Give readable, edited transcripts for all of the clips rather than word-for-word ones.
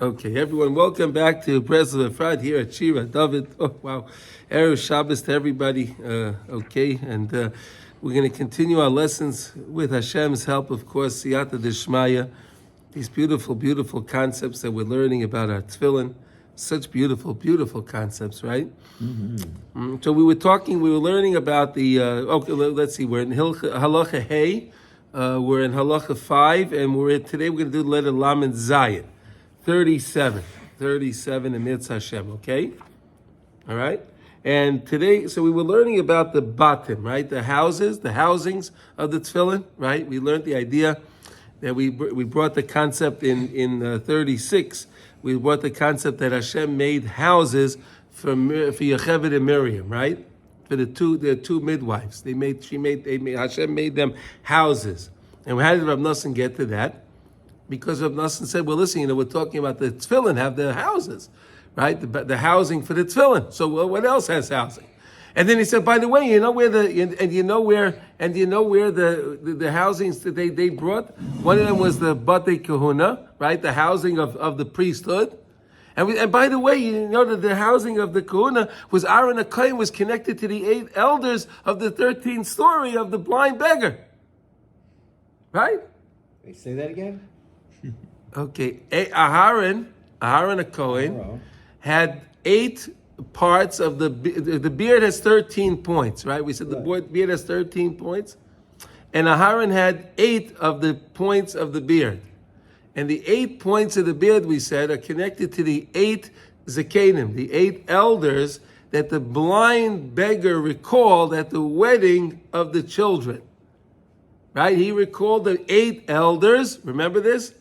Okay, everyone, welcome back to Breslov Efrat here at Shira. David, oh wow, Erev Shabbos to everybody. Okay, and we're going to continue our lessons with Hashem's help, of course, Siyata Deshmaya. These beautiful, beautiful concepts that we're learning about our tefillin. Such beautiful, beautiful concepts, right? So we were learning about the, let's see, we're in Halacha Hey, we're in Halacha 5, and today we're going to do letter Lamed Zayin. 37 in Mitz Hashem, okay? All right? And today, so we were learning about the batim, right? The housings of the tefillin, right? We learned the idea that we brought the concept in 36. We brought the concept that Hashem made houses for Yocheved and Miriam, right? For the two midwives. Hashem made them houses. And how did Rav Nosson get to that? Because Rav Nosson said, well, listen, we're talking about the tefillin have the houses, right? The housing for the tefillin. So what else has housing? And then he said, by the way, you know where the housings that they brought? One of them was the Batei Kahuna, right? The housing of the priesthood. And by the way, you know that the housing of the Kahuna was Aaron HaKohen was connected to the 8 elders of the 13th story of the blind beggar. Right? Wait, say that again? Okay, Aaron HaKohen had 8 parts of the beard has 13 points, right? We said the beard has 13 points, and Aaron had 8 of the points of the beard, and the 8 points of the beard, we said, are connected to the 8 zakenim, the 8 elders that the blind beggar recalled at the wedding of the children. Right? He recalled the 8 elders. Remember this?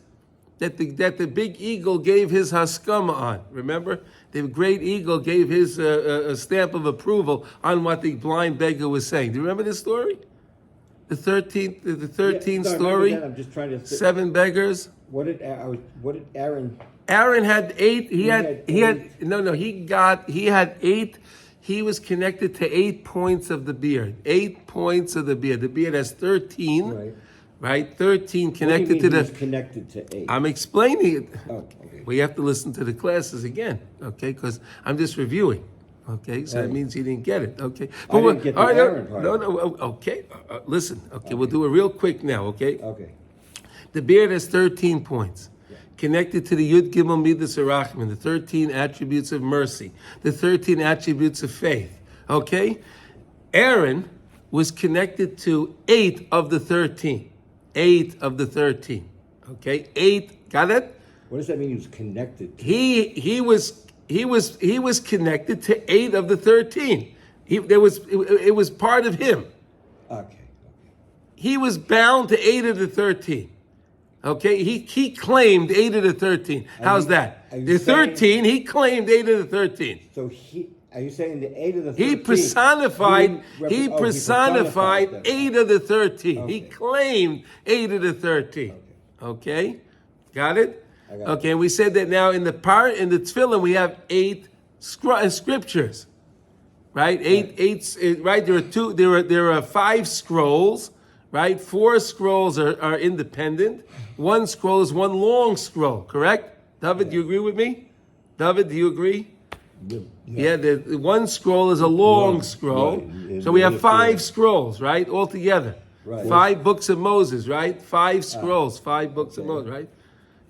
That the big eagle gave his haskama on. Remember? The great eagle gave his a stamp of approval on what the blind beggar was saying. Do you remember this story? The 13th story? I'm just trying to 7 beggars. What did Aaron? Aaron had 8. He had 8. He was connected to 8 points of the beard. 8 points of the beard. The beard has 13. Right? 13 connected to the... connected to 8. I'm explaining it. Okay. We have to listen to the classes again, okay? Because I'm just reviewing, okay? So that means you didn't get it, okay? But I didn't get the Aaron part. No, okay. Listen, okay, we'll do it real quick now, okay? Okay. The beard has 13 points. Connected to the Yud Gimel Midas Arachman, the 13 attributes of mercy, the 13 attributes of faith, okay? Aaron was connected to 8 of the 13. 8 of the 13. Okay? 8, got it? What does that mean he was connected to? He was connected to 8 of the 13. It was part of him. Okay. He was bound to 8 of the 13. Okay? He claimed 8 of the 13. How's that? The 13, he claimed 8 of the 13. So are you saying the 8 of the 13? He personified 8 of the 13. Okay. He claimed 8 of the 13. Okay? Got it? Okay, and we said that now in the tefillin we have 8 scriptures. Right? 8 right? There are 5 scrolls, right? 4 scrolls are independent. 1 scroll is one long scroll, correct? David, do you agree with me? David, do you agree? Yeah, the 1 scroll is a long scroll. Right. So we have 5 scrolls, right? All together. Right. 5 books of Moses, right? 5 scrolls, 5 books of Moses, right?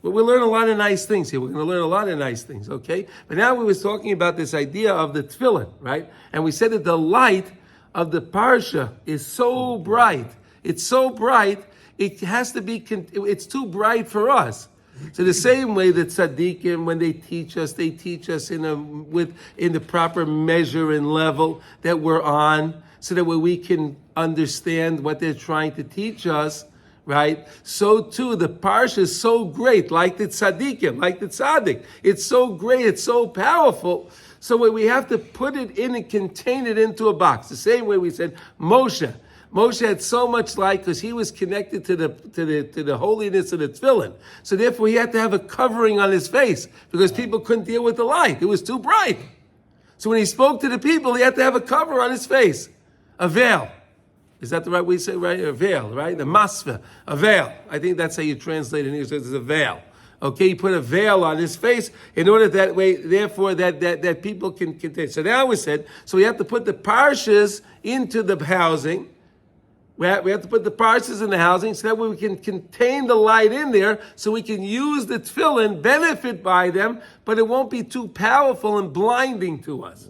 But we'll learn a lot of nice things here. We're going to learn a lot of nice things, okay? But now we were talking about this idea of the tefillin, right? And we said that the light of the parsha is so bright. It's so bright, it has to be, it's too bright for us. So the same way that tzaddikim, when they teach us in the proper measure and level that we're on, so that way we can understand what they're trying to teach us, right? So too, the parsha is so great, like the tzaddikim, like the tzaddik. It's so great, it's so powerful. So we have to put it in and contain it into a box. The same way we said Moshe. Moshe had so much light because he was connected to the holiness of the tefillin. So therefore he had to have a covering on his face because people couldn't deal with the light. It was too bright. So when he spoke to the people, he had to have a cover on his face. A veil. Is that the right way to say it, right? A veil, right? The masva. A veil. I think that's how you translate it in English. It's a veil. Okay, you put a veil on his face in order that way, therefore, that people can contain. So now we said, so we have to put the parshas into the housing. We have to put the parshas in the housing so that we can contain the light in there, so we can use the tefillin, benefit by them, but it won't be too powerful and blinding to us,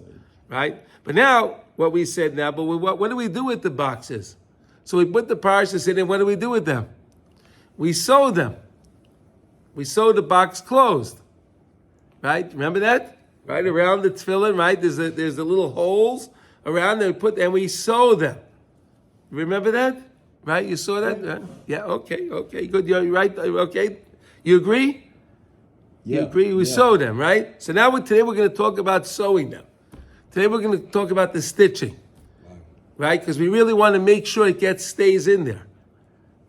right? But now, what we said now, but what do we do with the boxes? So we put the parshas in, and what do we do with them? We sew them. We sew the box closed, right? Remember that? Right around the tefillin, right? There's the little holes around there. We sew them. Remember that? Right? You saw that? Yeah. Okay. Good. You're right. Okay. You agree? Yeah. You agree? We sew them, right? So now today we're going to talk about sewing them. Today we're going to talk about the stitching, right? Because we really want to make sure it stays in there.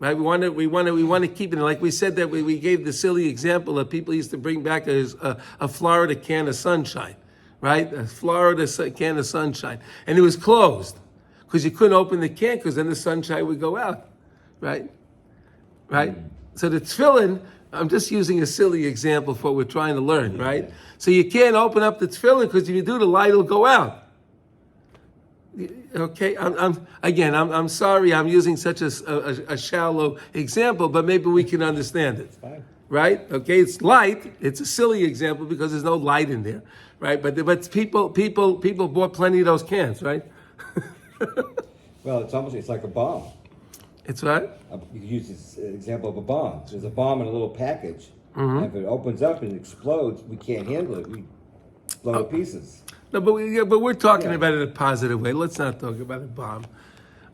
Right, we want to keep it. Like we said that we gave the silly example of people used to bring back a Florida can of sunshine, right? A Florida can of sunshine, and it was closed because you couldn't open the can because then the sunshine would go out, right? Right. So the tefillin, I'm just using a silly example for what we're trying to learn, right? So you can't open up the tefillin because if you do, the light will go out. Okay, I'm sorry I'm using such a shallow example, but maybe we can understand it. Right? Okay, it's light. It's a silly example because there's no light in there, right? But people bought plenty of those cans, right? Well, it's like a bomb. It's what? You could use this example of a bomb. There's a bomb in a little package, and if it opens up and explodes, we can't handle it. We blow to pieces. No, but we're talking about it in a positive way. Let's not talk about a bomb.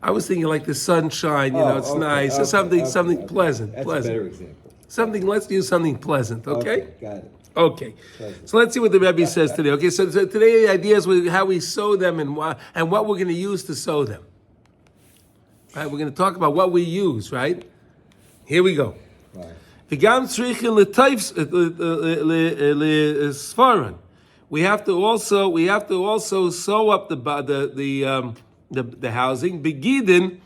I was thinking like the sunshine. It's nice. Something pleasant. That's pleasant. a better example. Let's use something pleasant. Okay. Got it. Okay. Pleasant. So let's see what the Rebbe says today. Okay. So today the idea is how we sew them and what we're going to use to sew them. Right. We're going to talk about what we use. Right. Here we go. Right. V'gam tzrichen l'sfaran. We have to also sew up the housing begidin,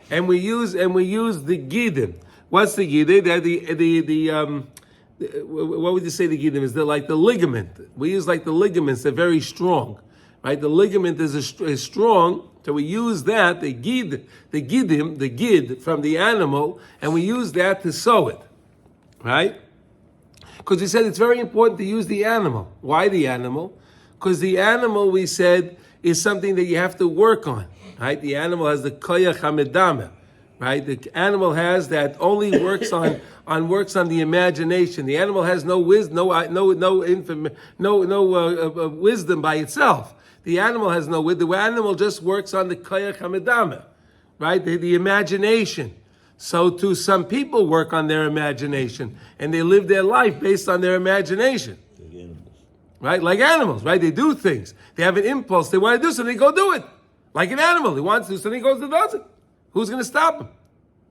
and we use the gidin. What's the gidin? What would you say the gidin is? They're like the ligament. We use like the ligaments. They're very strong, right? The ligament is strong, so we use that the gid from the animal, and we use that to sew it, right? Because we said it's very important to use the animal. Why the animal? Because the animal, we said, is something that you have to work on. Right? The animal has the koyach hamedama. Right? The animal has that only works on the imagination. The animal has no wisdom, no wisdom by itself. The animal has no wisdom. The animal just works on the koyach hamedama. Right? The imagination. So too, some people work on their imagination, and they live their life based on their imagination. Like animals. Right? Like animals, right? They do things. They have an impulse. They want to do something, they go do it. Like an animal. He wants to do something, he goes and does it. Who's going to stop him?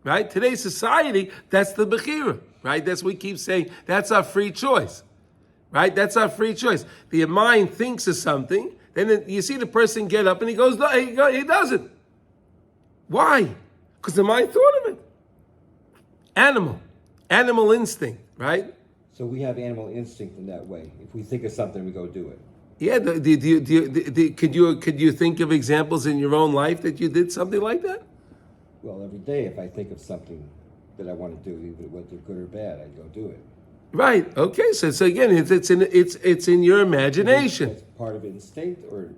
Right? Today's society, that's the bechira. Right? That's what we keep saying. That's our free choice. Right? That's our free choice. The mind thinks of something, then you see the person get up and he goes, he doesn't. Why? Because the mind thought of it. Animal instinct, right? So we have animal instinct in that way. If we think of something, we go do it. Yeah. Could you think of examples in your own life that you did something like that? Well, every day, if I think of something that I want to do, even whether good or bad, I go do it. Right. Okay. So again, it's in your imagination. That's part of instinct, or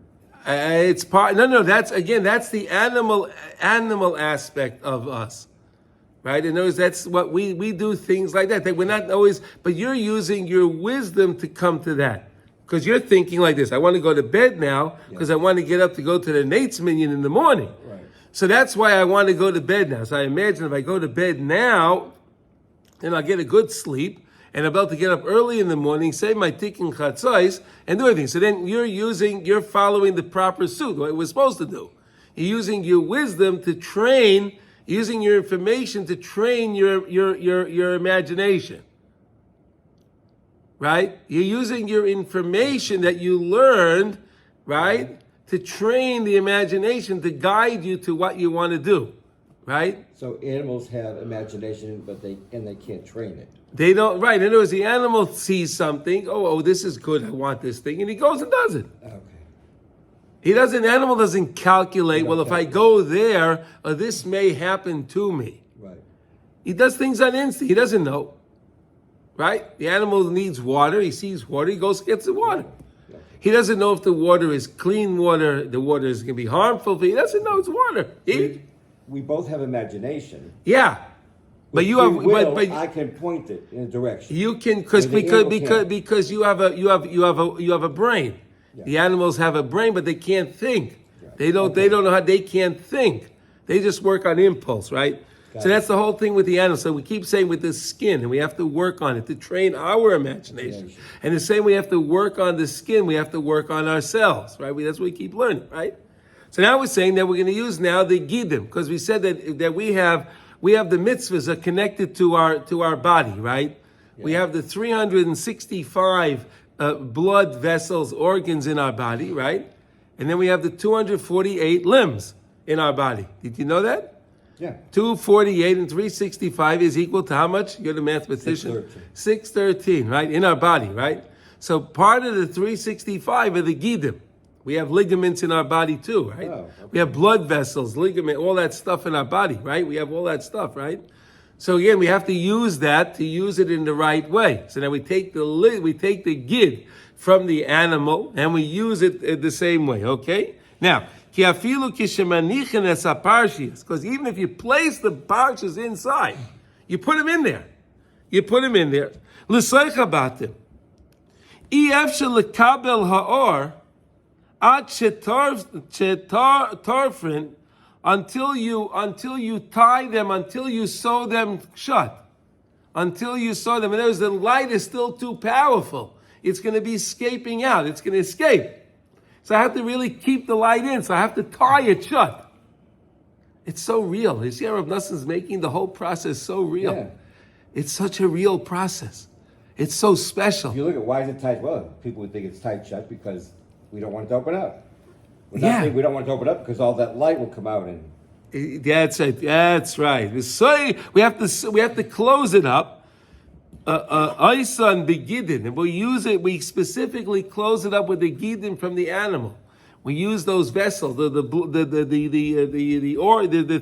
it's part. No. That's the animal aspect of us. Right? In other words, that's what we do things like that. That we're not always, but you're using your wisdom to come to that. Because you're thinking like this, I want to go to bed now because I want to get up to go to the Nate's Minyan in the morning. right. So that's why I want to go to bed now. So I imagine if I go to bed now, then I'll get a good sleep, and I'm about to get up early in the morning, say my tikkun chatzos, and do everything. So then you're following the proper suit, what we're supposed to do. You're using your wisdom to train, using your information to train your imagination. Right? You're using your information that you learned, right, to train the imagination to guide you to what you want to do. right? So animals have imagination, but they can't train it. They don't, right. In other words, the animal sees something, oh, this is good, I want this thing, and he goes and does it. Okay. The animal doesn't calculate, well, if I go there, this may happen to me. Right. He does things on instinct, he doesn't know. Right? The animal needs water, he sees water, he goes and gets the water. Yeah. He doesn't know if the water is clean water, the water is going to be harmful for you. He doesn't know it's water. We both have imagination. Yeah. But With you have, free will, but I can point it in a direction. you can Where the animal can't. because you have a brain. Yeah. The animals have a brain, but they can't think. Right. They don't know how they can't think. They just work on impulse, right? So that's the whole thing with the animals. So we keep saying with the skin, and we have to work on it to train our imagination. And the same we have to work on the skin, we have to work on ourselves, right? That's what we keep learning, right? So now we're saying that we're going to use now the gidim, because we said that we have the mitzvahs are connected to our body, right? Yeah. We have the 365 blood vessels, organs in our body, right? And then we have the 248 limbs in our body. Did you know that? Yeah. 248 and 365 is equal to how much? You're the mathematician. 613, right? In our body, right? So part of the 365 are the gidim. We have ligaments in our body too, right? Oh, okay. We have blood vessels, ligament, all that stuff in our body, right? We have all that stuff, right? So again, we have to use that to use it in the right way. So now we take the gid from the animal and we use it the same way, okay? Now, because even if you place the parshas inside, you put them in there. L'soich abatim. Efshel lekabel ha'or at shetarfrin until you tie them, until you sew them shut. Until you sew them. And there's the light is still too powerful. It's going to be escaping out. It's going to escape. So I have to really keep the light in. So I have to tie it shut. It's so real. You see how Rav Nassan's making the whole process so real. Yeah. It's such a real process. It's so special. If you look at why is it tight? Well, people would think it's tight shut because we don't want it to open up. We don't want it to open up because all that light will come out and. That's right. That's right. So we have to close it up. Aisan begidin, and we use it. We specifically close it up with the gidin from the animal. We use those vessels, the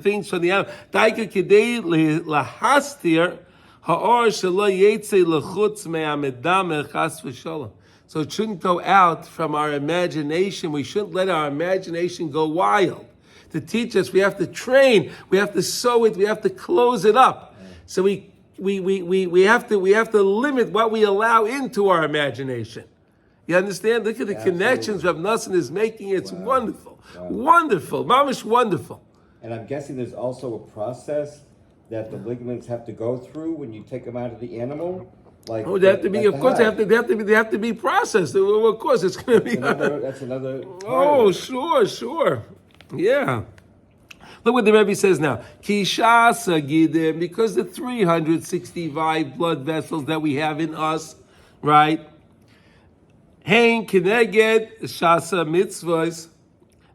things from the animal. Daika kedei lahastir ha'or shelo yetze lechutz me'amedam echas v'shalom. So it shouldn't go out from our imagination. We shouldn't let our imagination go wild. To teach us, we have to train. We have to sew it. We have to close it up. So we have to limit what we allow into our imagination. You understand? Look at the connections Rav Nassan is making. It's wonderful. Wonderful. Mamish wonderful. And I'm guessing there's also a process that the ligaments have to go through when you take them out of the animal. Like they have to be. Of course, they have to be processed. Of course, it's going to be. That's another. Oh, sure. Yeah. Look what the Rebbe says now. Kishasa gidim, because the 365 blood vessels that we have in us, right? Hein keneged shasa mitzvahs.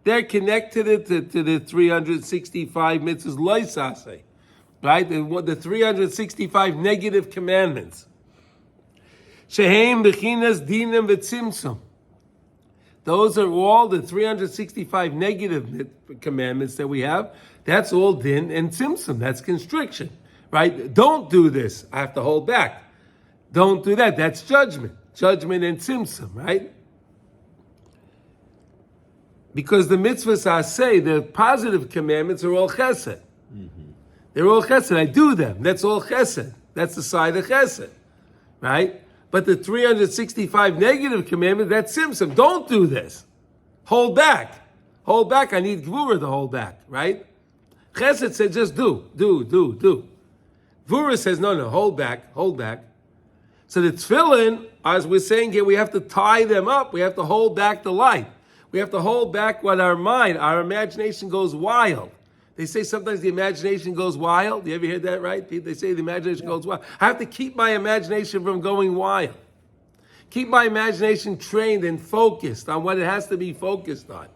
They're connected to the 365 mitzvahs loisase, right? The 365 negative commandments. Shehem bechinas dinam v'tzimtzum. Those are all the 365 negative commandments that we have. That's all din and tzimtzum. That's constriction, right? Don't do this. I have to hold back. Don't do that. That's judgment. Judgment and tzimtzum, right? Because the mitzvahs I say, the positive commandments are all chesed. Mm-hmm. They're all chesed. I do them. That's all chesed. That's the side of chesed, right? But the 365 negative commandments, that's tzimtzum. Don't do this. Hold back. Hold back. I need gvura to hold back, right? Chesed says just do. Gvura says no, hold back. So the tefillin, as we're saying here, we have to tie them up. We have to hold back the light. We have to hold back what our imagination goes wild. They say sometimes the imagination goes wild. You ever hear that, right? They say the imagination goes wild. I have to keep my imagination from going wild. Keep my imagination trained and focused on what it has to be focused on.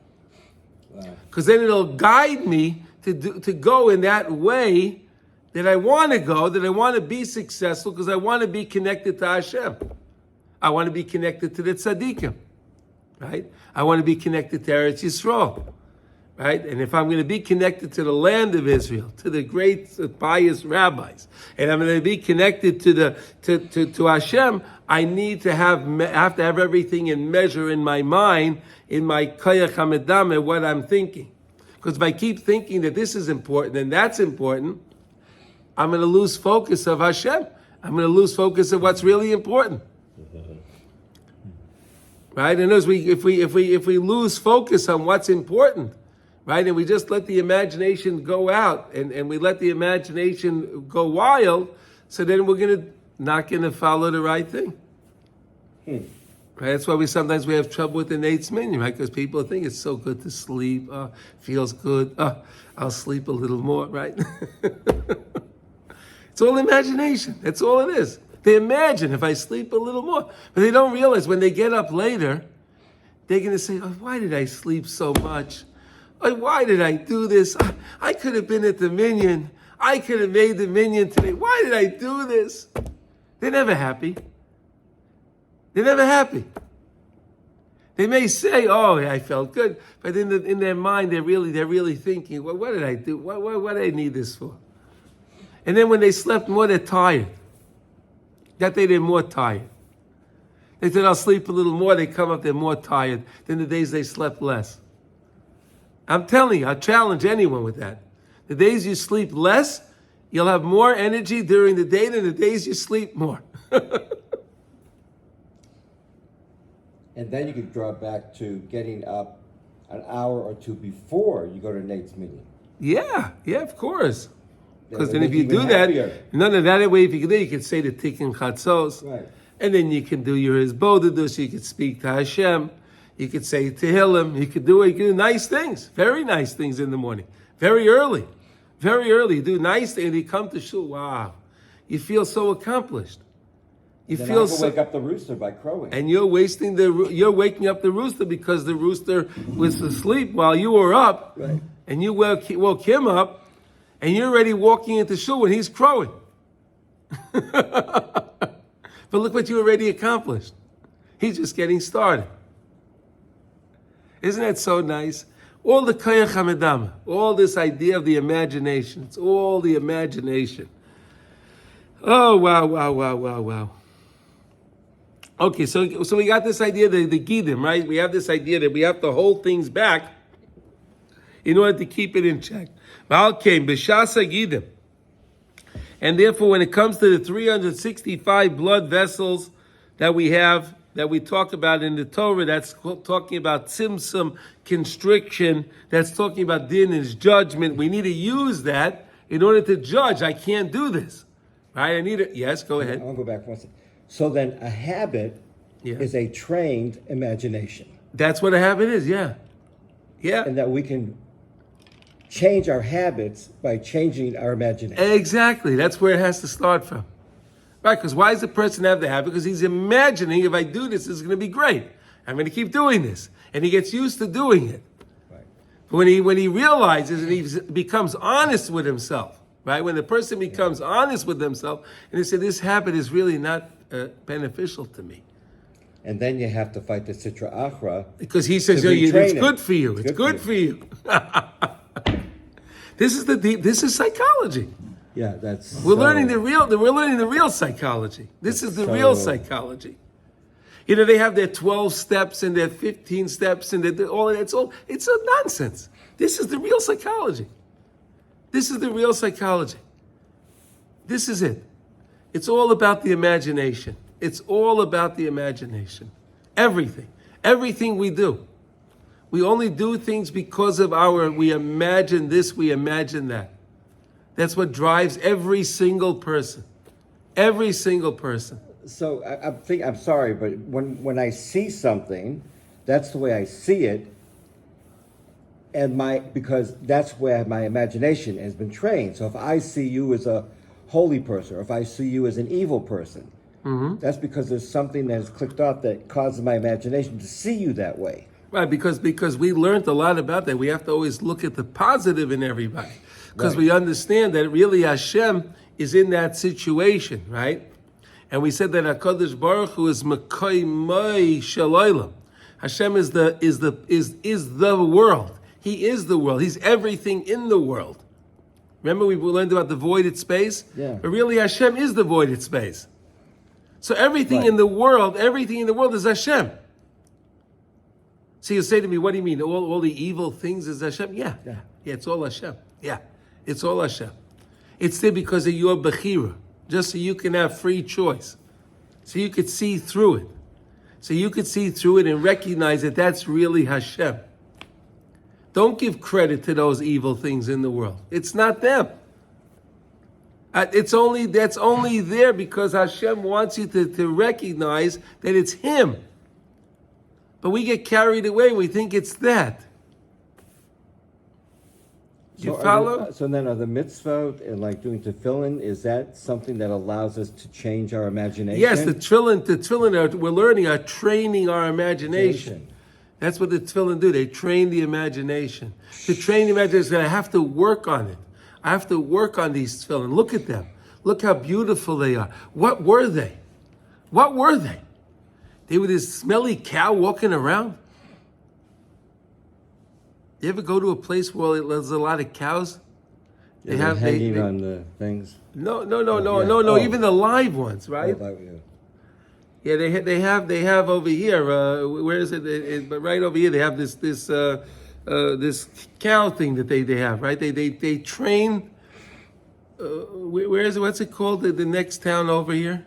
Because then it'll guide me to go in that way that I want to go, that I want to be successful, because I want to be connected to Hashem. I want to be connected to the tzaddikim, right? I want to be connected to Eretz Yisrael, right? And if I'm going to be connected to the land of Israel, to the great pious rabbis, and I'm going to be connected to Hashem, I need to have everything in measure in my mind, in my koyach hamedame, what I'm thinking. Because if I keep thinking that this is important and that's important, I'm going to lose focus of Hashem. I'm going to lose focus of what's really important. Right? And if we lose focus on what's important, right, and we just let the imagination go out and we let the imagination go wild, so then we're not gonna follow the right thing. Right? That's why sometimes we have trouble with the Nate's minion, right? Because people think it's so good to sleep, feels good, I'll sleep a little more, right? It's all imagination. That's all it is. They imagine if I sleep a little more. But they don't realize when they get up later, they're going to say, why did I sleep so much? Why did I do this? I could have been at the minyan. I could have made the minyan today. Why did I do this? They're never happy. They're never happy. They may say, yeah, I felt good. But in their mind, they're really thinking, well, what did I do? What did I need this for? And then when they slept more, they're tired. That day they're more tired. They said, I'll sleep a little more. They come up, they're more tired than the days they slept less. I'm telling you, I challenge anyone with that. The days you sleep less, you'll have more energy during the day than the days you sleep more. And then you could draw back to getting up an hour or two before you go to Nate's meeting. Yeah, of course. Because That then if you do happier. that, none of that way, if you can do it, you can say the Tikkun Chatzos. Right. And then you can do your Hizbodedus, you can speak to Hashem, you could say Tehillim, you could do nice things, very nice things in the morning, very early. You do nice things, and you come to shul, wow, you feel so accomplished. You then feel I can wake up the rooster by crowing. and you're waking up the rooster because the rooster was asleep while you were up, Right. and you woke him up, and you're already walking into shul when he's crowing. But look what you already accomplished. He's just getting started. Isn't that so nice? All the koyach hamedama, all this idea of the imagination. It's all the imagination. Oh, wow. Okay, so we got this idea, the gidim, right? We have this idea that we have to hold things back in order to keep it in check. Malkein b'shasa gidim. And therefore, when it comes to the 365 blood vessels that we have, that we talk about in the Torah, that's talking about tzimtzum, constriction, that's talking about din is judgment. We need to use that in order to judge. I can't do this. Right? Yes, go ahead. I'll go back one second. So then a habit is a trained imagination. That's what a habit is, yeah. And that we can change our habits by changing our imagination. Exactly. That's where it has to start from. Right? Because why does the person have the habit? Because he's imagining, if I do this, it's going to be great. I'm going to keep doing this. And he gets used to doing it. Right. But when he realizes and he becomes honest with himself, right? When the person becomes honest with themselves and they say, this habit is really not beneficial to me. And then you have to fight the Sitra Achra. Because he says, it's good for you. It's good for you. This is psychology. Yeah, that's we're learning the real psychology. This is the real psychology. They have their 12 steps and their 15 steps and it's all nonsense. This is the real psychology. This is the real psychology. This is it. It's all about the imagination. It's all about the imagination. Everything we do. We only do things because of we imagine this, we imagine that. That's what drives every single person. Every single person. So I'm sorry, but when I see something, that's the way I see it. And because that's where my imagination has been trained. So if I see you as a holy person, or if I see you as an evil person, that's because there's something that has clicked off that causes my imagination to see you that way. Right, because we learned a lot about that. We have to always look at the positive in everybody. Because Right. we understand that really Hashem is in that situation, right? And we said that HaKadosh Baruch Hu is Mekoymai Shalaylam. Hashem is the world. He is the world. He's everything in the world. Remember we learned about the voided space? Yeah. But really Hashem is the voided space. So everything Right. in the world is Hashem. So you say to me, what do you mean? All the evil things is Hashem? Yeah, it's all Hashem. Yeah, it's all Hashem. It's there because of your Bechira, just so you can have free choice. So you could see through it. So you could see through it and recognize that that's really Hashem. Don't give credit to those evil things in the world. It's not them. That's only there because Hashem wants you to recognize that it's Him. But we get carried away. We think it's that. You follow? So then are the mitzvot and like doing tefillin, is that something that allows us to change our imagination? Yes, the tefillin we're learning are training our imagination. That's what the tefillin do. They train the imagination. To train the imagination, I have to work on it. I have to work on these tefillin. Look at them. Look how beautiful they are. What were they? What were they? They were this smelly cow walking around. You ever go to a place where there's a lot of cows? They hanging on the things. No. Oh. Even the live ones, right? Oh, Yeah, they have over here. Where is it? But right over here, they have this cow thing that they have, right? They train. Where is it? What's it called? The next town over here?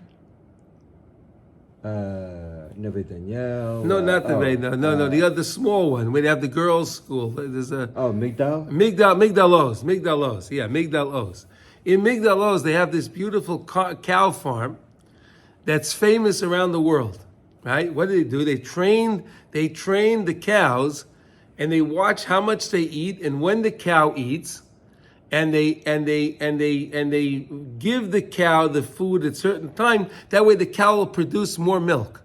Neve Daniel. No, not the No, the other small one where they have the girls' school. There's a Migdal. Migdal-Oz. Yeah, Migdal-Oz. In Migdal-Oz, they have this beautiful cow farm that's famous around the world, right? What do? They train the cows, and they watch how much they eat and when the cow eats, and they give the cow the food at a certain time. That way, the cow will produce more milk.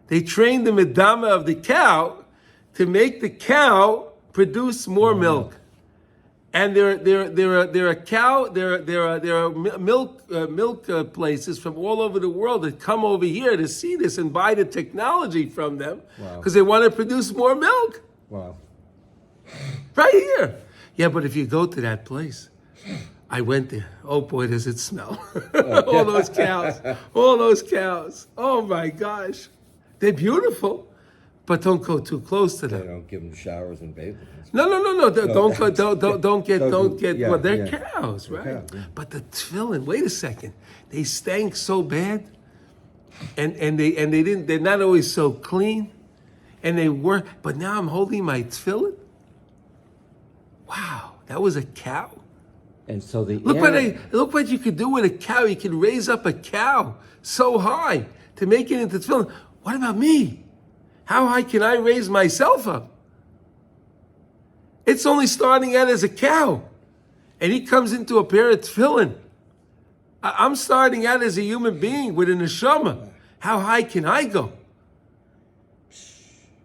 They train the medama of the cow to make the cow produce more milk. And there are milk places from all over the world that come over here to see this and buy the technology from them because they want to produce more milk. Wow. Right here. Yeah, but if you go to that place, I went there. Oh boy, does it smell. All those cows. Oh my gosh. They're beautiful, but don't go too close to them. They don't give them showers and bathing. No. Don't get. Yeah, well, they're yeah. cows, right? They're cows, yeah. But the tefillin. Wait a second. They stank so bad, and they didn't. They're not always so clean, and they were. But now I'm holding my tefillin. Wow, that was a cow. And so Look what you could do with a cow. You can raise up a cow so high to make it into tefillin. What about me? How high can I raise myself up? It's only starting out as a cow. And he comes into a pair of tefillin. I'm starting out as a human being with a neshama. How high can I go?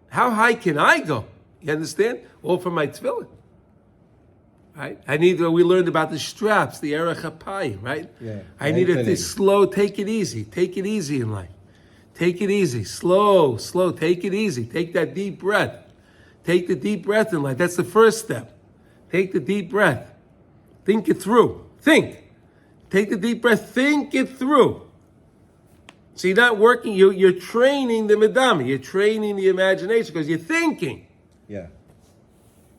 How high can I go? You understand? All from my tefillin. Right? We learned about the straps, the erech hapayim, right? Yeah. I needed to slow, take it easy in life. Take it easy, slow, take it easy. Take that deep breath. Take the deep breath in life. That's the first step. Take the deep breath. Think it through. Think. Take the deep breath. Think it through. So you're not working, you're training the medama. You're training the imagination because you're thinking. Yeah.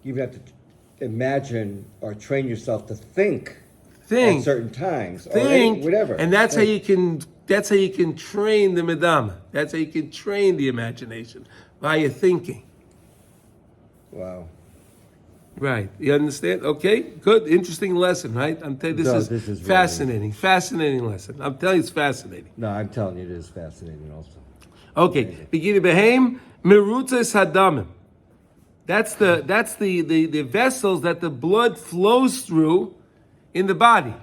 You have to imagine or train yourself to think at certain times. Think. Or whatever. And that's how you can train the medama. That's how you can train the imagination, by your thinking. Wow. Right. You understand? Okay, good. Interesting lesson, right? I'm telling you, this is fascinating. Fascinating lesson. I'm telling you, it's fascinating. No, I'm telling you, it is fascinating also. Okay. Beginning behem merutzes hadamim. That's the vessels that the blood flows through in the body.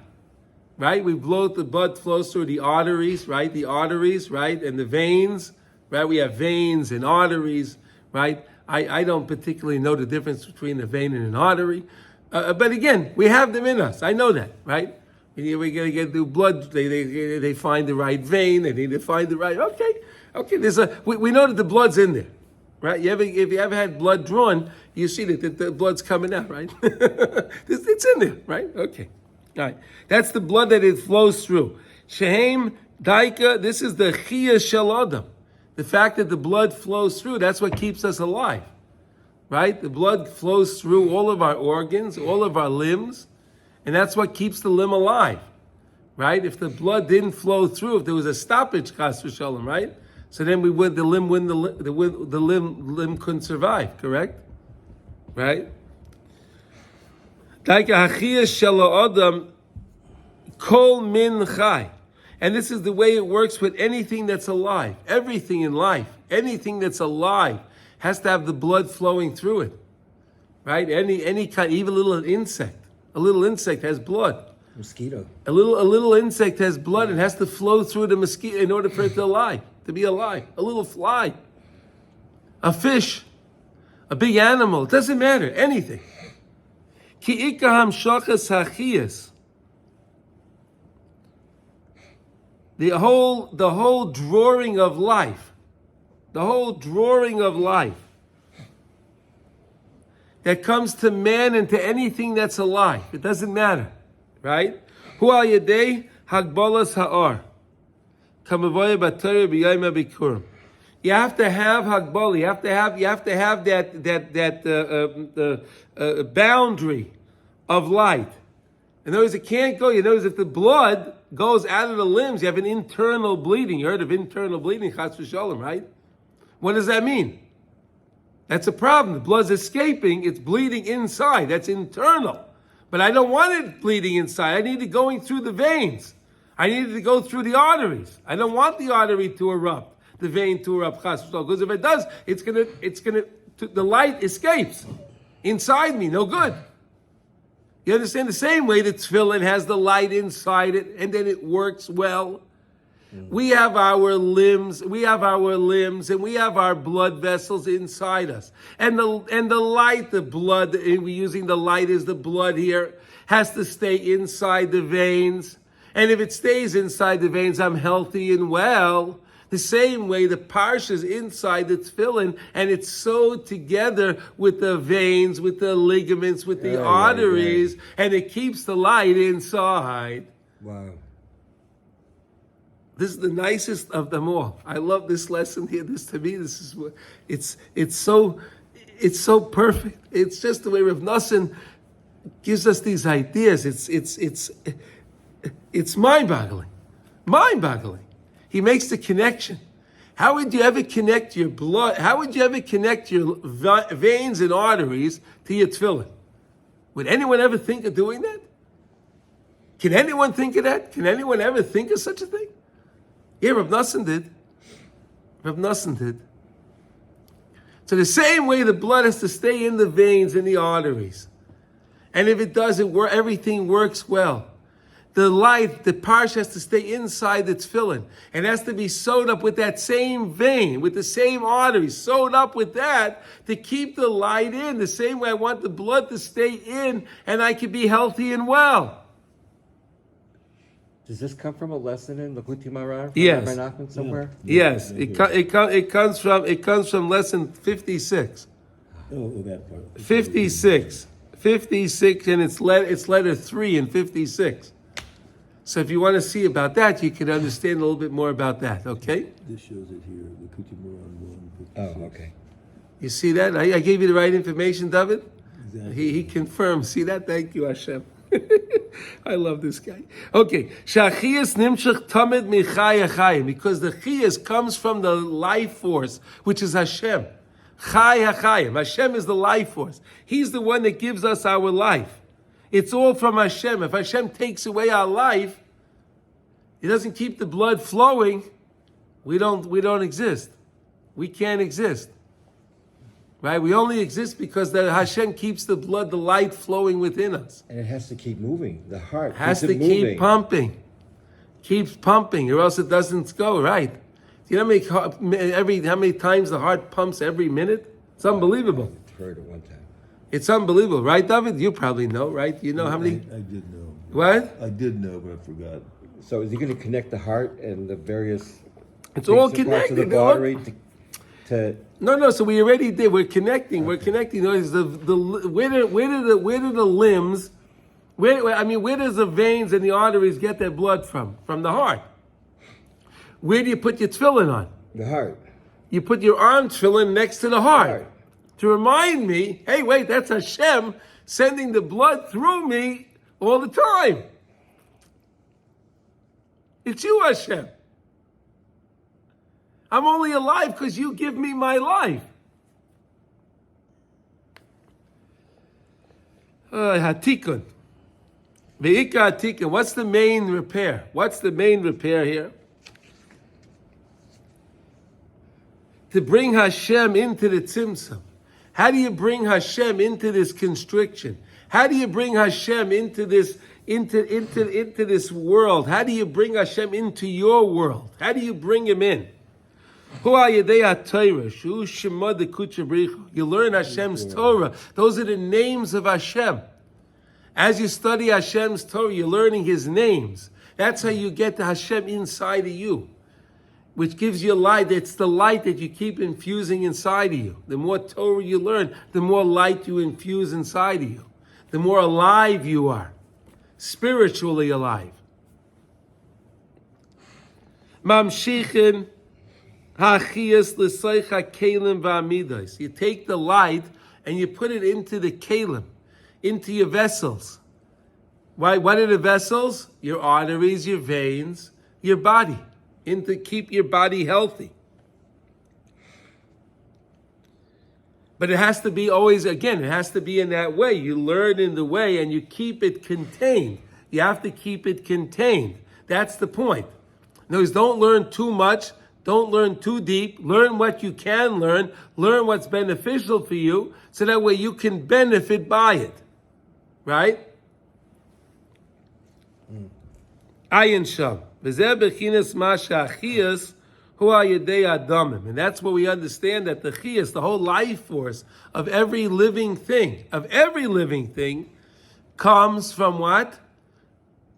Right? The blood flows through the arteries, right? The arteries, right? And the veins, right? We have veins and arteries, right? I don't particularly know the difference between a vein and an artery. But again, we have them in us. I know that, right? We gotta get do blood. They find the right vein. They need to find the right. Okay. We know that the blood's in there, right? If you ever had blood drawn, you see that the blood's coming out, right? It's in there, right? Okay, all right. That's the blood that it flows through. Shehem daika. This is the chiyah shel adam. The fact that the blood flows through. That's what keeps us alive, right? The blood flows through all of our organs, all of our limbs. And that's what keeps the limb alive, right? If the blood didn't flow through, if there was a stoppage, chas v'shalom, right? So then the limb couldn't survive, correct? Right? Kol min chai. And this is the way it works with anything that's alive. Everything in life, anything that's alive has to have the blood flowing through it, right? Any kind, even a little insect. A little insect has blood. Mosquito. A little insect has blood and has to flow through the mosquito in order for it to be alive. A little fly, a fish, a big animal. It doesn't matter. Anything. Ki ikaham shachas hachiyas. The whole drawing of life. The whole drawing of life that comes to man and to anything that's alive. It doesn't matter, right? Hu al yedei hagbolas ha'or. Kamavoya b'Torah b'yom ha'bikurim. You have to have hagbala. You have to have that boundary of light. In other words, it can't go. In other words, if the blood goes out of the limbs, you have an internal bleeding. You heard of internal bleeding, chas v'shalom, right? What does that mean? That's a problem. The blood's escaping. It's bleeding inside. That's internal. But I don't want it bleeding inside. I need it going through the veins. I need it to go through the arteries. I don't want the artery to erupt, the vein to erupt. Because if it does, the light escapes inside me. No good. You understand? The same way that tefillin has the light inside it, and then it works well. We have our limbs, and we have our blood vessels inside us. And the light, the blood, and we're using the light as the blood here, has to stay inside the veins. And if it stays inside the veins, I'm healthy and well. The same way the parsha is inside the tefillin, and it's sewed together with the veins, with the ligaments, with the arteries, and it keeps the light inside. Wow. This is the nicest of them all. I love this lesson here. This is what it's so perfect. It's just the way Rav Nosson gives us these ideas. It's mind-boggling. Mind-boggling. He makes the connection. How would you ever connect your blood? How would you ever connect your veins and arteries to your tefillin? Would anyone ever think of doing that? Can anyone think of that? Can anyone ever think of such a thing? Yeah, Rav Nosson did. Rav Nosson did. So the same way the blood has to stay in the veins and the arteries. And if it doesn't work, everything works well. The light, the parsha has to stay inside the tefillin. And has to be sewed up with that same vein, with the same arteries, sewed up with that to keep the light in. The same way I want the blood to stay in and I can be healthy and well. Does this come from a lesson in Likutey Halachos? Yes. Rabbi Nachman somewhere? Yes. It comes from lesson 56. Oh, that part. 56, and it's letter 3 in 56. So if you want to see about that, you can understand a little bit more about that, okay? This shows it here, Likutey Halachos 1. Oh, okay. You see that? I gave you the right information, David? Exactly. He confirmed. See that? Thank you, Hashem. I love this guy. Okay. Shachiyas nimshach tamid michaya chayim. Because the chiyas comes from the life force, which is Hashem. Chaya chayim. Hashem is the life force. He's the one that gives us our life. It's all from Hashem. If Hashem takes away our life, He doesn't keep the blood flowing, we don't exist. We can't exist. Right? We only exist because that Hashem keeps the blood, the light flowing within us. And it has to keep moving. The heart Has keeps to it moving. keep pumping. Keeps pumping, or else it doesn't go, right? You know how many times the heart pumps every minute? It's unbelievable. I heard it one time. It's unbelievable, right, David? You probably know, right? You know how many? I did know. What? I did know, but I forgot. So is he going to connect the heart and the various It's all parts of connected. the body to No. So we already did. We're connecting. We're connecting. Where do the limbs? Where does the veins and the arteries get their blood from? From the heart. Where do you put your tefillin on? the heart? You put your arm tefillin next to the heart. Right. To remind me, hey, wait, that's Hashem sending the blood through me all the time. It's you, Hashem. I'm only alive because you give me my life. Hatikun. Ve'ika hatikun. What's the main repair? What's the main repair here? To bring Hashem into the tzimtzum. How do you bring Hashem into this constriction? How do you bring Hashem into this this world? How do you bring Hashem into your world? How do you bring him in? You learn Hashem's Torah. Those are the names of Hashem. As you study Hashem's Torah, you're learning his names. That's how you get to Hashem inside of you, which gives you light. It's the light that you keep infusing inside of you. The more Torah you learn, the more light you infuse inside of you. The more alive you are, spiritually alive. Mamshichin hachiyas l'soicha kelim v'amidos. You take the light and you put it into the kelim, into your vessels. Why? What are the vessels? Your arteries, your veins, your body. To keep your body healthy. But it has to be always, again, it has to be in that way. You learn in the way and you keep it contained. You have to keep it contained. That's the point. In other words, don't learn too much. Don't learn too deep. Learn what you can learn. Learn what's beneficial for you, so that way you can benefit by it. Right? Ayin Sham. And that's what we understand, that the chiyas, the whole life force of every living thing, comes from what?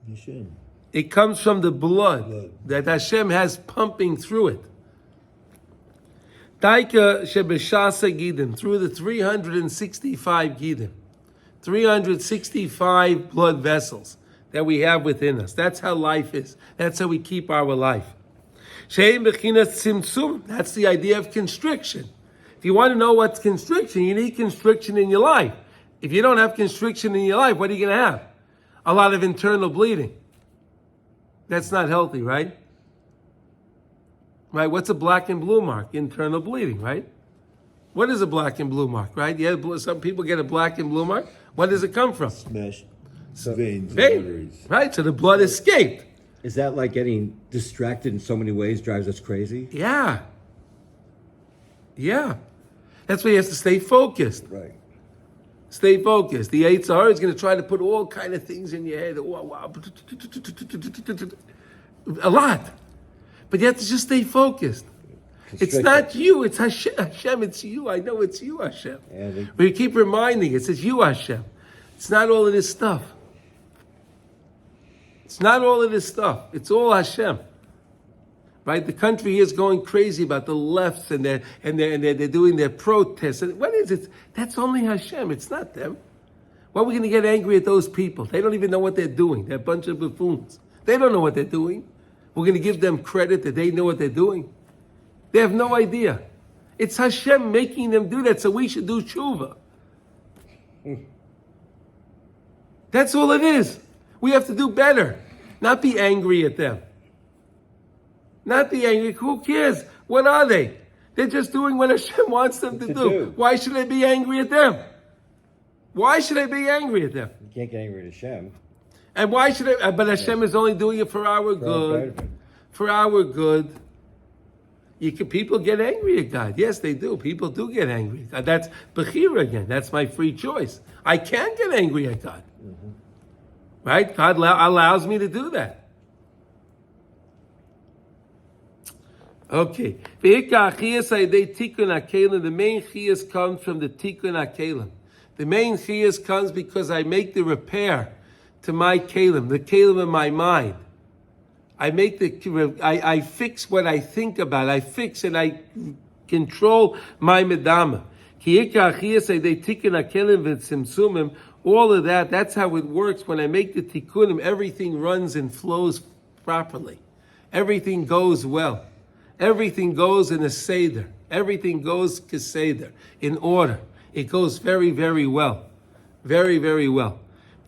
Hashem. It comes from the blood that Hashem has pumping through it. Taika shebeshasa gidim, through the 365 gidim, 365 blood vessels that we have within us. That's how life is. That's how we keep our life. She'em bechinas tzimtzum. That's the idea of constriction. If you want to know what's constriction, you need constriction in your life. If you don't have constriction in your life, what are you going to have? A lot of internal bleeding. That's not healthy, right? Right? What's a black and blue mark? Internal bleeding, right? What is a black and blue mark, right? Yeah, some people get a black and blue mark. What does it come from? Smashed veins. Veins, right? So the blood escaped. Is that like getting distracted in so many ways drives us crazy? Yeah. That's why you have to stay focused. Right. Stay focused. The Yitzhar is going to try to put all kind of things in your head. A lot. But you have to just stay focused. It's not you, it's Hashem. Hashem, it's you. I know it's you, Hashem. But you keep reminding, it's you, Hashem. It's not all of this stuff. It's not all of this stuff. It's all Hashem. Right? The country is going crazy about the lefts and they're doing their protests. And what is it? That's only Hashem. It's not them. Why are we going to get angry at those people? They don't even know what they're doing. They're a bunch of buffoons. They don't know what they're doing. We're going to give them credit that they know what they're doing. They have no idea. It's Hashem making them do that, so we should do tshuva. That's all it is. We have to do better. Not be angry at them. Not be angry. Who cares? What are they? They're just doing what Hashem wants them to do. Why should I be angry at them? Why should I be angry at them? You can't get angry at Hashem. And why should I? But Hashem is only doing it for our good. For our good. People get angry at God. Yes, they do. People do get angry at God. That's Bechira again. That's my free choice. I can get angry at God. Mm-hmm. Right? God allows me to do that. Okay. The main chiyas comes from the tikkun hakelim. The main chiyas comes because I make the repair to my kelim, the kelim in my mind. I fix what I think about. I fix and I control my medama. All of that, that's how it works. When I make the tikkunim, everything runs and flows properly. Everything goes well. Everything goes in a seder. Everything goes keseder, in order. It goes very, very well. Very, very well.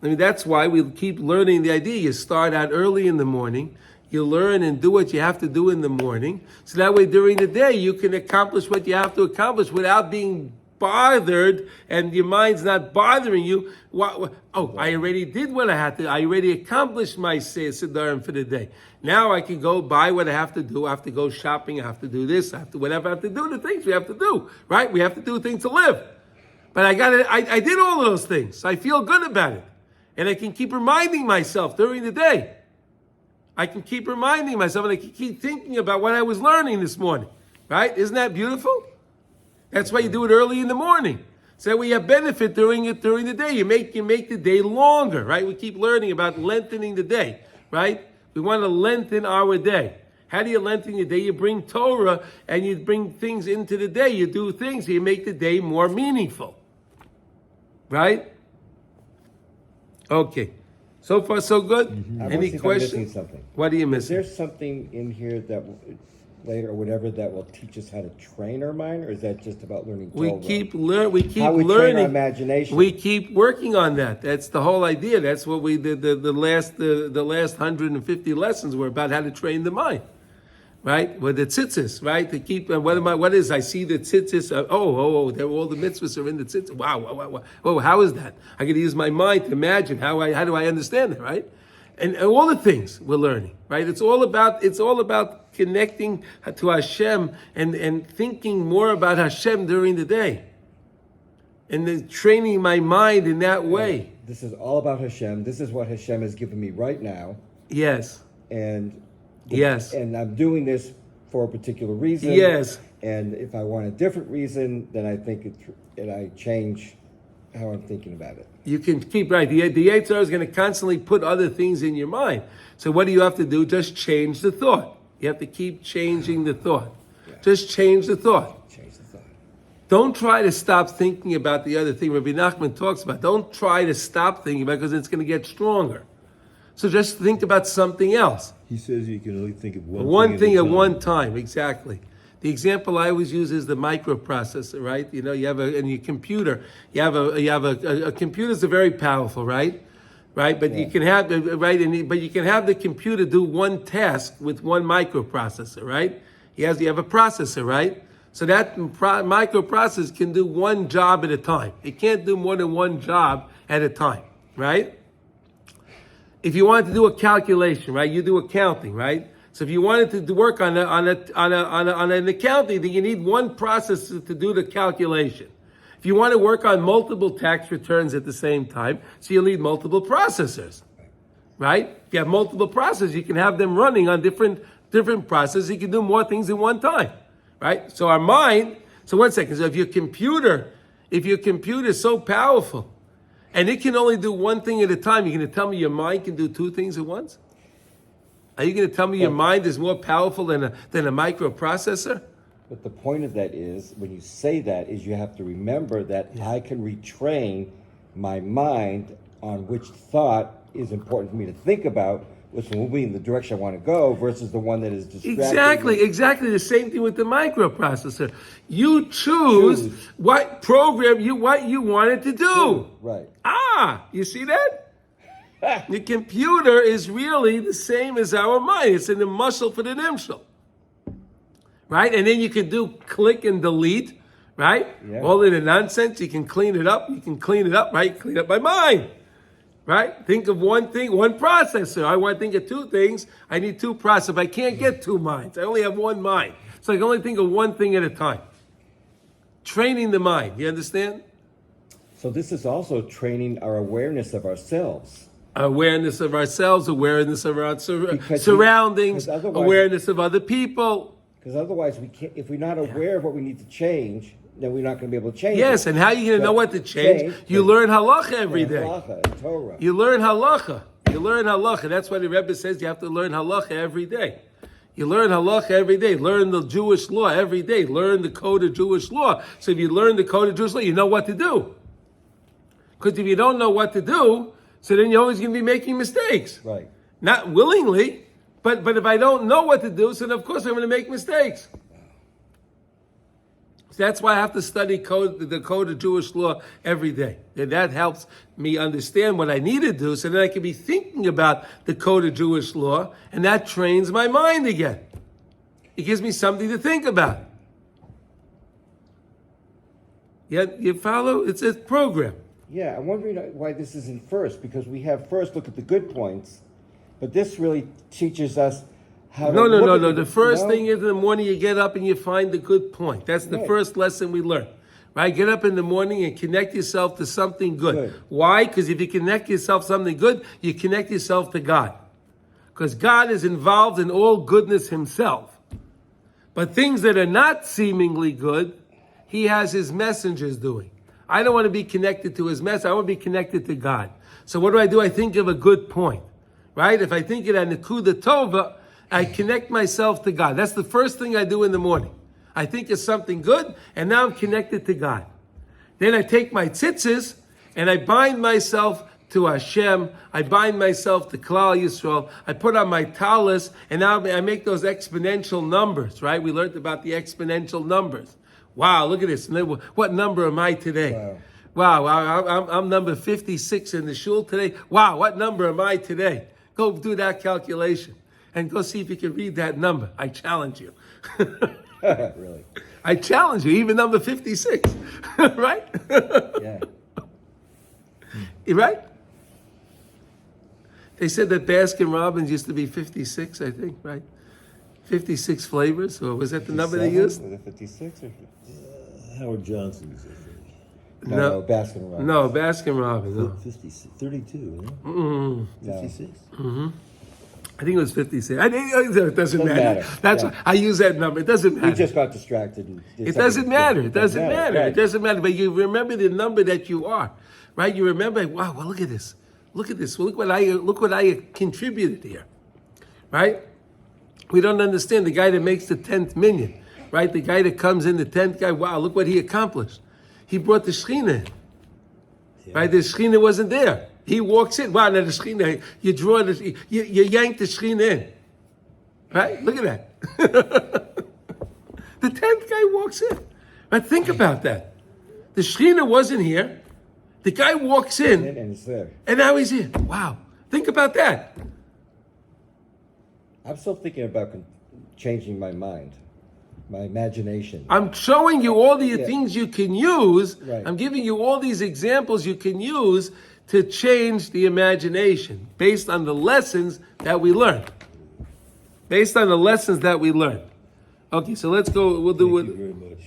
I mean, that's why we keep learning the idea. You start out early in the morning. You learn and do what you have to do in the morning. So that way during the day you can accomplish what you have to accomplish without being bothered and your mind's not bothering you. I already did what I had to. I already accomplished my Siddurim for the day. Now I can go buy what I have to do. I have to go shopping. I have to do this. I have to whatever I have to do. The things we have to do, right? We have to do things to live. But I did all of those things. I feel good about it. And I can keep reminding myself during the day. I can keep reminding myself and I can keep thinking about what I was learning this morning. Right? Isn't that beautiful? That's why you do it early in the morning. So that we have benefit during the day. You make the day longer, right? We keep learning about lengthening the day, right? We want to lengthen our day. How do you lengthen your day? You bring Torah and you bring things into the day. You do things, you make the day more meaningful. Right? Okay. So far, so good? Mm-hmm. Any questions? What are you missing? Is there something in here that later or whatever that will teach us how to train our mind, or is that just about learning Torah? We keep learning. Train our imagination. We keep working on that. That's the whole idea. That's what we did. The last 150 lessons were about how to train the mind, right? With the tzitzis, right? To keep. What is? I see the tzitzis. All the mitzvahs are in the tzitzis. Wow. Oh, how is that? I got to use my mind to imagine how do I understand it, right? And all the things we're learning, right? It's all about connecting to Hashem and thinking more about Hashem during the day. And then training my mind in that way. This is all about Hashem. This is what Hashem has given me right now. Yes. And I'm doing this for a particular reason. Yes. And if I want a different reason, then I think I change how I'm thinking about it. You can keep right. The Yetzer Hara is going to constantly put other things in your mind. So what do you have to do? Just change the thought. You have to keep changing the thought. Yeah. Just change the thought. Change the thought. Don't try to stop thinking about the other thing Rabbi Nachman talks about. Don't try to stop thinking about it because it's going to get stronger. So just think about something else. He says you can only think of one thing at one time. Exactly. The example I always use is the microprocessor, right? You know, you have in your computer, a computer's are very powerful, right? Right, but you can have but you can have the computer do one task with one microprocessor, right? You have a processor, right? So that microprocessor can do one job at a time. It can't do more than one job at a time, right? If you want to do a calculation, right? You do accounting, right? So if you wanted to work on an accounting, then you need one processor to do the calculation. If you want to work on multiple tax returns at the same time, so you'll need multiple processors, right? If you have multiple processors, you can have them running on different processors. You can do more things at one time, right? So our mind. So 1 second. So if your computer is so powerful, and it can only do one thing at a time, you're going to tell me your mind can do two things at once? Are you going to tell me your mind is more powerful than a microprocessor? But the point of that is, when you say that, is you have to remember that I can retrain my mind on which thought is important for me to think about, which will be in the direction I want to go, versus the one that is distracting. Exactly. The same thing with the microprocessor. You choose what program what you want it to do. Right. You see that? The computer is really the same as our mind. It's in the muscle for the nimshal. Right? And then you can do click and delete, right? Yeah. All of the nonsense, you can clean it up. Right? Clean up my mind. Right? Think of one thing, one processor. I want to think of two things. I need two processors. I can't get two minds. I only have one mind. So I can only think of one thing at a time. Training the mind. You understand? So this is also training our awareness of ourselves. Awareness of ourselves, awareness of our surroundings, awareness of other people. Because otherwise, we can't. If we're not aware of what we need to change, then we're not going to be able to change. Yes, it. and how are you going to know what to change? You learn halacha every day. Halacha, and Torah. You learn halacha. You learn halacha. That's why the Rebbe says you have to learn halacha every day. You learn halacha every day. Learn the Jewish law every day. Learn the code of Jewish law. So if you learn the code of Jewish law, you know what to do. Because if you don't know what to do, so then you're always going to be making mistakes. Right. Not willingly, but if I don't know what to do, so then of course I'm going to make mistakes. So that's why I have to study the code of Jewish law every day. And that helps me understand what I need to do, so then I can be thinking about the code of Jewish law, and that trains my mind again. It gives me something to think about. You follow? It's a program. Yeah, I'm wondering why this isn't first, because we have first look at the good points, but this really teaches us how to No. The first thing is in the morning you get up and you find the good point. That's the Right. first lesson we learn. Right? Get up in the morning and connect yourself to something good. Why? Because if you connect yourself to something good, you connect yourself to God. Because God is involved in all goodness himself. But things that are not seemingly good, he has his messengers doing. I don't want to be connected to his mess. I want to be connected to God. So what do? I think of a good point, right? If I think of a nekuda tova, I connect myself to God. That's the first thing I do in the morning. I think of something good, and now I'm connected to God. Then I take my tzitzis, and I bind myself to Hashem. I bind myself to Klal Yisrael. I put on my talis, and now I make those exponential numbers, right? We learned about the exponential numbers. Wow, look at this. What number am I today? Wow, I'm number 56 in the shul today. Wow, what number am I today? Go do that calculation and go see if you can read that number. I challenge you. Really? I challenge you, even number 56, right? Yeah. Right? They said that Baskin Robbins used to be 56, I think, right? 56 flavors, or was that the number they used? Was it 56 or 50? Howard Johnson's, I think. No, Baskin Robbins. No, Baskin Robbins, no. 56, 32, no? No. 56? I think it was 56. It doesn't matter. matter. That's Yeah. why I use that number. It doesn't matter. We just got distracted. And did It something doesn't matter. It different. doesn't matter. Right. It doesn't matter. But you remember the number that you are, right? You remember, wow, well, look at this. Look at this. Well, look what I contributed here, right? We don't understand the guy that makes the 10th million, right? The guy that comes in, the 10th guy, wow, look what he accomplished. He brought the Shekhinah in, right? The Shekhinah wasn't there. He walks in, wow, now the Shekhinah, you yank the Shekhinah in, right? Look at that. The 10th guy walks in, right? Think about that. The Shekhinah wasn't here. The guy walks in, And it's there. and now he's here. Wow. Think about that. I'm still thinking about changing my mind, my imagination. I'm showing you all the things you can use. Right. I'm giving you all these examples you can use to change the imagination based on the lessons that we learn. Based on the lessons that we learn. Okay, so let's go. We'll do Thank it. you very much.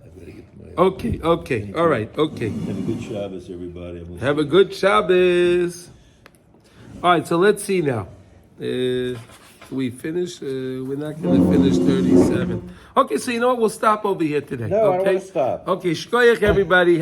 I've got to get to my... Okay. All right. Okay. Have a good Shabbos, everybody. Have a good Shabbos. All right, so let's see now. We finish. We're not going to finish 37. Okay, so you know what? We'll stop over here today. No, I okay? don't want to stop. Okay, shkoyach, everybody.